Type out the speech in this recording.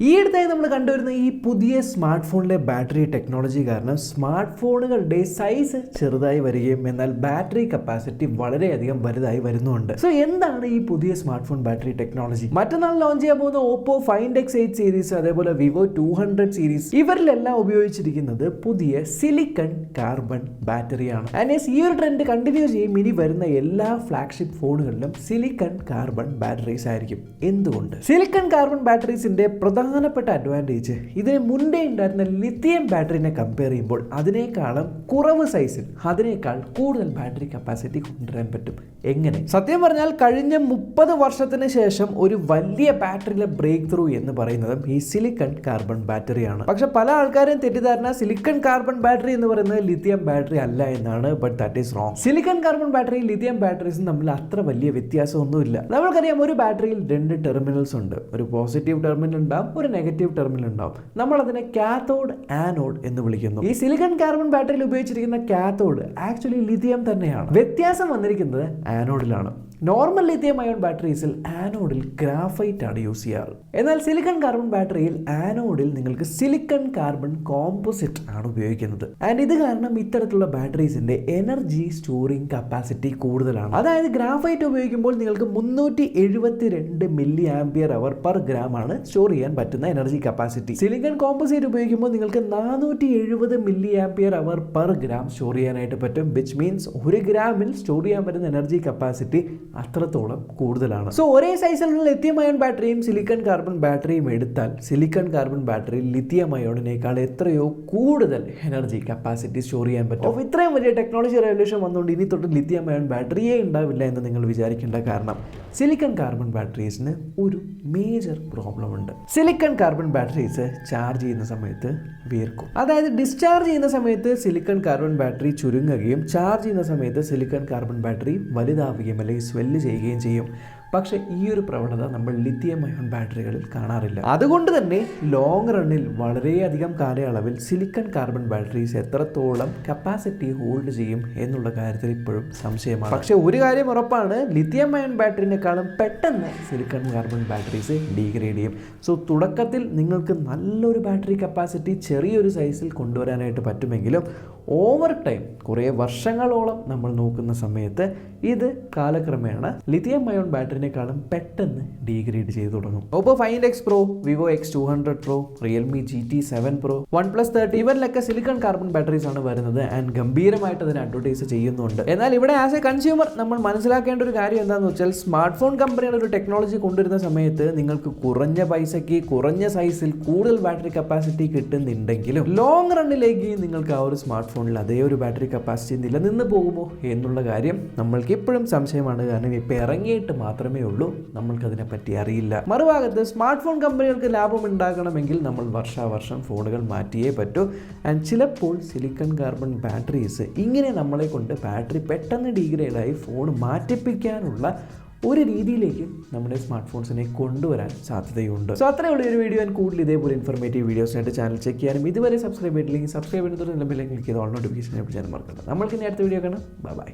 ഈ അടുത്തായി നമ്മൾ കണ്ടുവരുന്ന ഈ പുതിയ സ്മാർട്ട് ഫോണിലെ ബാറ്ററി ടെക്നോളജി കാരണം സ്മാർട്ട് ഫോണുകളുടെ സൈസ് ചെറുതായി വരികയും എന്നാൽ ബാറ്ററി കപ്പാസിറ്റി വളരെയധികം വലുതായി വരുന്നുണ്ട്. സോ എന്താണ് ഈ പുതിയ സ്മാർട്ട് ഫോൺ ബാറ്ററി ടെക്നോളജി? മറ്റന്നാൾ ലോഞ്ച് ചെയ്യാൻ പോകുന്ന ഓപ്പോ ഫൈൻഡ് X8 സീരീസ്, അതേപോലെ വിവോ 200 സീരീസ്, ഇവരിലെല്ലാം ഉപയോഗിച്ചിരിക്കുന്നത് പുതിയ സിലിക്കൺ കാർബൺ ബാറ്ററിയാണ്. ആൻഡ് ഈ ഒരു ട്രെൻഡ് കണ്ടിന്യൂ ചെയ്യും. ഇനി വരുന്ന എല്ലാ ഫ്ലാഗ്ഷിപ്പ് ഫോണുകളിലും സിലിക്കൺ കാർബൺ ബാറ്ററീസ് ആയിരിക്കും. എന്തുകൊണ്ട്? സിലിക്കൺ കാർബൺ ബാറ്ററീസിന്റെ പ്രധാനപ്പെട്ട അഡ്വാൻറ്റേജ്, ഇതിന് മുൻപേ ഉണ്ടായിരുന്ന ലിത്തിയം ബാറ്ററിനെ കമ്പയർ ചെയ്യുമ്പോൾ അതിനേക്കാളും കുറവ് സൈസിൽ അതിനേക്കാൾ കൂടുതൽ ബാറ്ററി കപ്പാസിറ്റി കൊണ്ടുവരാൻ പറ്റും. എങ്ങനെ? സത്യം പറഞ്ഞാൽ കഴിഞ്ഞ 30 വർഷത്തിന് ശേഷം ഒരു വലിയ ബാറ്ററിയിലെ ബ്രേക്ക് ത്രൂ എന്ന് പറയുന്നത് ഈ സിലിക്കൺ കാർബൺ ബാറ്ററിയാണ്. പക്ഷെ പല ആൾക്കാരും തെറ്റിദ്ധാരണ സിലിക്കൺ കാർബൺ ബാറ്ററി എന്ന് പറയുന്നത് ലിത്തിയം ബാറ്ററി അല്ല എന്നാണ്. But that is wrong. Silicon carbon battery lithium ബാറ്ററീസും തമ്മിൽ അത്ര വലിയ വ്യത്യാസമൊന്നുമില്ല. നമ്മൾക്കറിയാം, ഒരു ബാറ്ററിയിൽ 2 ടെർമിനൽസ് ഉണ്ട്. ഒരു പോസിറ്റീവ് ടെർമിനൽ ഉണ്ടാവും, ഒരു നെഗറ്റീവ് ടെർമിനൽ ഉണ്ടാവും. നമ്മൾ അതിനെ കാത്തോഡ്, ആനോഡ് എന്ന് വിളിക്കുന്നു. ഈ സിലിക്കൺ കാർബൺ ബാറ്ററിയിൽ ഉപയോഗിച്ചിരിക്കുന്ന കാത്തോഡ് ആക്ച്വലി ലിഥിയം തന്നെയാണ്. വ്യത്യാസം വന്നിരിക്കുന്നത് ആനോഡിലാണ്. നോർമൽ ലിഥിയം അയോൺ ബാറ്ററീസിൽ ആനോഡിൽ ഗ്രാഫൈറ്റ് ആണ് യൂസ് ചെയ്യാറ്. എന്നാൽ സിലിക്കൺ കാർബൺ ബാറ്ററിയിൽ ആനോഡിൽ നിങ്ങൾക്ക് സിലിക്കൺ കാർബൺ കോമ്പോസിറ്റ് ആണ് ഉപയോഗിക്കുന്നത്. ആൻഡ് ഇത് കാരണം ഇത്തരത്തിലുള്ള ബാറ്ററീസിന്റെ എനർജി സ്റ്റോറിംഗ് കപ്പാസിറ്റി കൂടുതലാണ്. അതായത് ഗ്രാഫൈറ്റ് ഉപയോഗിക്കുമ്പോൾ നിങ്ങൾക്ക് 372 മില്ലി ആംപിയർ അവർ പെർ ഗ്രാം ആണ് സ്റ്റോർ ചെയ്യാൻ പറ്റുന്ന എനർജി കപ്പാസിറ്റി. സിലിക്കൺ കോമ്പോസിറ്റ് ഉപയോഗിക്കുമ്പോൾ നിങ്ങൾക്ക് 470 മില്ലി ആംപിയർ അവർ പെർ ഗ്രാം സ്റ്റോർ ചെയ്യാനായിട്ട് പറ്റും. വിച്ച് മീൻസ് 1 ഗ്രാമിൽ സ്റ്റോർ ചെയ്യാൻ പറ്റുന്ന എനർജി കപ്പാസിറ്റി അത്രത്തോളം കൂടുതലാണ്. സോ ഒരേ സൈസിലുള്ള ലിഥിയം അയോൺ ബാറ്ററിയും സിലിക്കൺ കാർബൺ ബാറ്ററിയും എടുത്താൽ സിലിക്കൺ കാർബൺ ബാറ്ററി ലിഥിയം അയോണിനേക്കാൾ എത്രയോ കൂടുതൽ എനർജി കപ്പാസിറ്റി സ്റ്റോർ ചെയ്യാൻ പറ്റും. ഇത്രയും വലിയ ടെക്നോളജി റെവല്യൂഷൻ വന്നുകൊണ്ട് ഇനി തൊട്ട് ലിഥിയം അയോൺ ബാറ്ററിയേ ഉണ്ടാവില്ല എന്ന് നിങ്ങൾ വിചാരിക്കേണ്ട. കാരണം സിലിക്കൺ കാർബൺ ബാറ്ററീസിന് ഒരു മേജർ പ്രോബ്ലം ഉണ്ട്. സിലിക്കൺ കാർബൺ ബാറ്ററീസ് ചാർജ് ചെയ്യുന്ന സമയത്ത് വീർക്കും. അതായത് ഡിസ്ചാർജ് ചെയ്യുന്ന സമയത്ത് സിലിക്കൺ കാർബൺ ബാറ്ററി ചുരുങ്ങുകയും ചാർജ് ചെയ്യുന്ന സമയത്ത് സിലിക്കൺ കാർബൺ ബാറ്ററി വലുതാവുകയും അല്ലെങ്കിൽ സ്വെല്ല് ചെയ്യുകയും ചെയ്യും. പക്ഷേ ഈ ഒരു പ്രവണത നമ്മൾ ലിഥിയം അയോൺ ബാറ്ററികളിൽ കാണാറില്ല. അതുകൊണ്ട് തന്നെ ലോങ് റണ്ണിൽ വളരെയധികം കാലയളവിൽ സിലിക്കൺ കാർബൺ ബാറ്ററീസ് എത്രത്തോളം കപ്പാസിറ്റി ഹോൾഡ് ചെയ്യും എന്നുള്ള കാര്യത്തിൽ ഇപ്പോഴും സംശയമാണ്. പക്ഷേ ഒരു കാര്യം ഉറപ്പാണ്, ലിഥിയം അയോൺ ബാറ്ററിനേക്കാളും പെട്ടെന്ന് സിലിക്കൺ കാർബൺ ബാറ്ററീസ് ഡീഗ്രേഡ് ചെയ്യും. സോ തുടക്കത്തിൽ നിങ്ങൾക്ക് നല്ലൊരു ബാറ്ററി കപ്പാസിറ്റി ചെറിയൊരു സൈസിൽ കൊണ്ടുവരാനായിട്ട് പറ്റുമെങ്കിലും ഓവർ ടൈം കുറേ വർഷങ്ങളോളം നമ്മൾ നോക്കുന്ന സമയത്ത് ഇത് കാലക്രമേണ ലിഥിയം അയോൺ ബാറ്ററിനേക്കാളും പെട്ടെന്ന് ഡീഗ്രേഡ് ചെയ്തു തുടങ്ങും. Oppo find X Pro, Vivo X200 Pro, Realme GT7 Pro, OnePlus 30 ഇവരിലൊക്കെ സിലിക്കൺ കാർബൺ ബാറ്ററീസ് ആണ് വരുന്നത്. ആൻഡ് ഗംഭീരമായിട്ട് അതിന് അഡ്വർടൈസ് ചെയ്യുന്നുണ്ട്. എന്നാൽ ഇവിടെ ആസ് എ കൺസ്യൂമർ നമ്മൾ മനസ്സിലാക്കേണ്ട ഒരു കാര്യം എന്താണെന്ന് വെച്ചാൽ, സ്മാർട്ട് ഫോൺ കമ്പനികൾ ഒരു ടെക്നോളജി കൊണ്ടുവരുന്ന സമയത്ത് നിങ്ങൾക്ക് കുറഞ്ഞ പൈസയ്ക്ക് കുറഞ്ഞ സൈസിൽ കൂടുതൽ ബാറ്ററി കപ്പാസിറ്റി കിട്ടുന്നുണ്ടെങ്കിലും ലോങ് റണ്ണിലേക്ക് നിങ്ങൾക്ക് ആ ഒരു സ്മാർട്ട് ഫോണിൽ അതേ ഒരു ബാറ്ററി കപ്പാസിറ്റി നിലനിന്ന് പോകുമോ എന്നുള്ള കാര്യം നമ്മൾക്ക് എപ്പോഴും സംശയമാണ്. കാരണം ഇപ്പോൾ ഇറങ്ങിയിട്ട് മാത്രമേ ഉള്ളൂ, നമ്മൾക്കതിനെപ്പറ്റി അറിയില്ല. മറുഭാഗത്ത് സ്മാർട്ട് ഫോൺ കമ്പനികൾക്ക് ലാഭം ഉണ്ടാക്കണമെങ്കിൽ നമ്മൾ വർഷാവർഷം ഫോണുകൾ മാറ്റിയേ പറ്റൂ. ആൻഡ് ചിലപ്പോൾ സിലിക്കൺ കാർബൺ ബാറ്ററീസ് ഇങ്ങനെ നമ്മളെ കൊണ്ട് ബാറ്ററി പെട്ടെന്ന് ഡീഗ്രേഡായി ഫോൺ മാറ്റിപ്പിക്കാനുള്ള ഒരു രീതിയിലേക്ക് നമ്മുടെ സ്മാർട്ട് ഫോൺസിനെ കൊണ്ടുവരാൻ സാധ്യതയുണ്ട്. സോ അത്രയേ ഉള്ളൂ ഒരു വീഡിയോ. കൂടുതൽ ഇതേപോലെ ഇൻഫോർമേറ്റീവ് വീഡിയോസിനായിട്ട് ചാനൽ ചെക്ക് ചെയ്യാനും ഇതുവരെ സബ്സ്ക്രൈബ് ചെയ്തില്ലെങ്കിൽ സബ്സ്ക്രൈബ് ചെയ്യുന്നതോടെ ക്ലിക്ക് ചെയ്ത് ഓൾ നോട്ടിഫിക്കേഷൻ ചെയ്യാൻ മറക്കണ്ട. നമ്മൾക്ക് ഇനി അടുത്ത വീഡിയോ കാണാം. ബൈ.